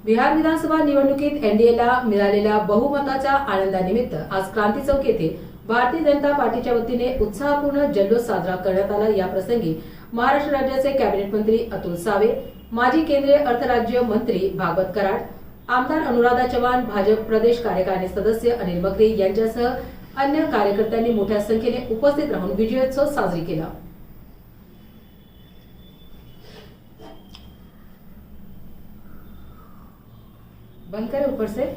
बिहार विधानसभा निवडणुकीत एनडीएला मिळालेल्या बहुमताच्या आनंदानिमित्त आज क्रांती चौक येथे भारतीय जनता पार्टीच्या वतीने उत्साहपूर्ण जल्लोष साजरा करण्यात आला। या प्रसंगी महाराष्ट्र राज्याचे कॅबिनेट मंत्री अतुल सावे, माजी केंद्रीय अर्थ राज्य मंत्री भागवत कराड, आमदार अनुराधा चव्हाण, भाजप प्रदेश कार्यकारिणी सदस्य अनिल मगरे यांच्यासह अन्य कार्यकर्त्यांनी मोठ्या संख्येने उपस्थित राहून विजयोत्सव साजरी केला। बंद करें ऊपर से।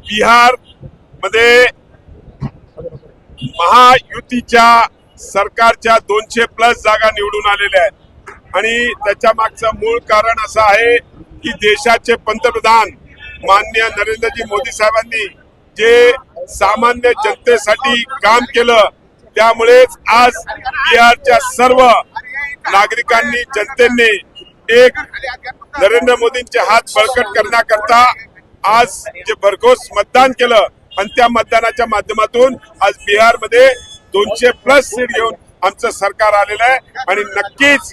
बिहार मध्ये महायुतीच्या सरकारच्या 200+ जागा निवडून आलेल्या आहेत आणि त्याच्या मागचं मूळ कारण असं आहे की देशाचे पंतप्रधान माननीय नरेंद्रजी मोदी साहेबांनी जे सामान्य जनतेसाठी काम केलं, त्यामुळेच आज बिहारच्या सर्व नागरिकांनी, जनतेने एक नरेंद्र मोदींचे हात बळकट करण्याकरता आज जे भरघोस मतदान केलं आणि त्या मतदानाच्या माध्यमातून आज बिहारमध्ये 200+ सीट घेऊन आमचं सरकार आलेलं आहे आणि नक्कीच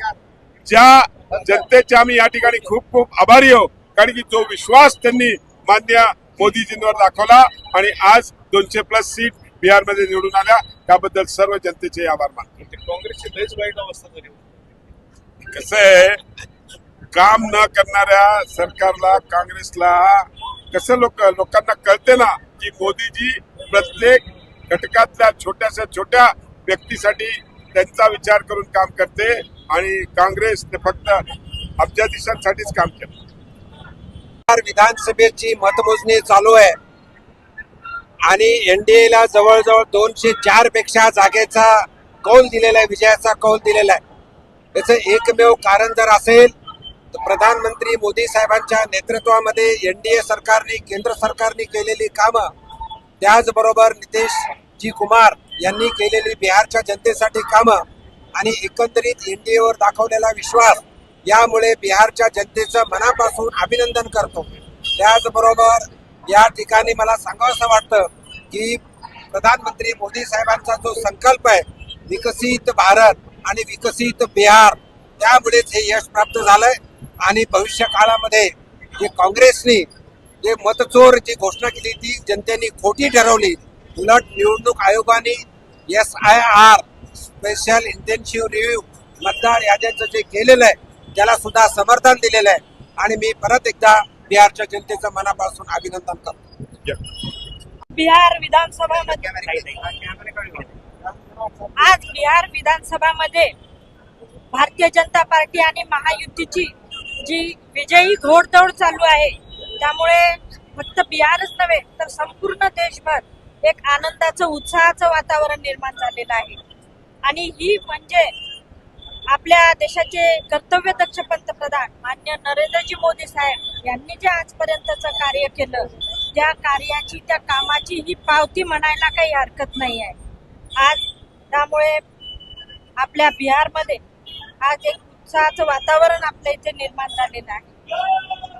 ज्या जनतेचे आम्ही या ठिकाणी खूप खूप आभारी आहोत, कारण की जो विश्वास त्यांनी माननीय मोदीजींवर दाखवला आणि आज 200+ सीट बिहारमध्ये निवडून आल्या, त्याबद्दल सर्व जनतेचे आभार मानतो। काँग्रेसची लयच वाईट अवस्था झाली। कसं आहे, काम न करणाऱ्या सरकारला, काँग्रेसला कसं लोकांना कळते ना की मोदीजी प्रत्येक घटकातल्या छोट्याशा छोट्या व्यक्तीसाठी त्यांचा विचार करून काम करते आणि काँग्रेस फक्त अब्जाधीशांसाठीच काम करते। बिहार विधानसभेची मतमोजणी चालू आहे आणि एनडीएला जवळजवळ 204 पेक्षा जागेचा कौल दिलेला आहे, विजयाचा कौल दिलेला आहे। याचं एकमेव कारण जर असेल तर प्रधानमंत्री मोदी साहेबांच्या नेतृत्वामध्ये एनडीए सरकारने, केंद्र सरकारने केलेली कामं, त्याचबरोबर नितीश जी कुमार यांनी केलेली बिहारच्या जनतेसाठी कामं आणि एकंदरीत एनडीएवर दाखवलेला विश्वास, यामुळे बिहारच्या जनतेचं मनापासून अभिनंदन करतो। त्याचबरोबर या ठिकाणी मला सांगावंसं वाटतं की प्रधानमंत्री मोदी साहेबांचा जो संकल्प आहे, विकसित भारत आणि विकसित बिहार, त्यामुळेच हे यश प्राप्त झालंय आणि भविष्य काळामध्ये जे काँग्रेसने जे मतचोर जी घोषणा केली ती जनतेने खोटी ठरवली। उलट निवडणूक आयोगाने SIR स्पेशल इंटेन्सिव्ह रिव्ह्यू मतदार याद्यांचं जे केलेलं आहे त्याला सुद्धा समर्थन दिलेलं आहे आणि मी परत एकदा बिहारच्या जनतेचं मनापासून अभिनंदन करतो। बिहार विधानसभामध्ये आज बिहार विधानसभामध्ये भारतीय जनता पार्टी आणि महायुतीची जी विजयी घोडदौड चालू आहे, त्यामुळे फक्त बिहारच नव्हे तर संपूर्ण देशभर एक आनंदाचं, उत्साहाचं वातावरण निर्माण झालेलं आहे। आणि ही म्हणजे आपल्या देशाचे कर्तव्यदक्ष पंतप्रधान माननीय नरेंद्रजी मोदी साहेब यांनी जे आजपर्यंतचं कार्य केलं, त्या कार्याची, त्या कामाची ही पावती म्हणायला काही हरकत नाही आहे आज। त्यामुळे आपल्या बिहारमध्ये आज एक उत्साहाचं वातावरण आपल्या इथे निर्माण झालेलं आहे।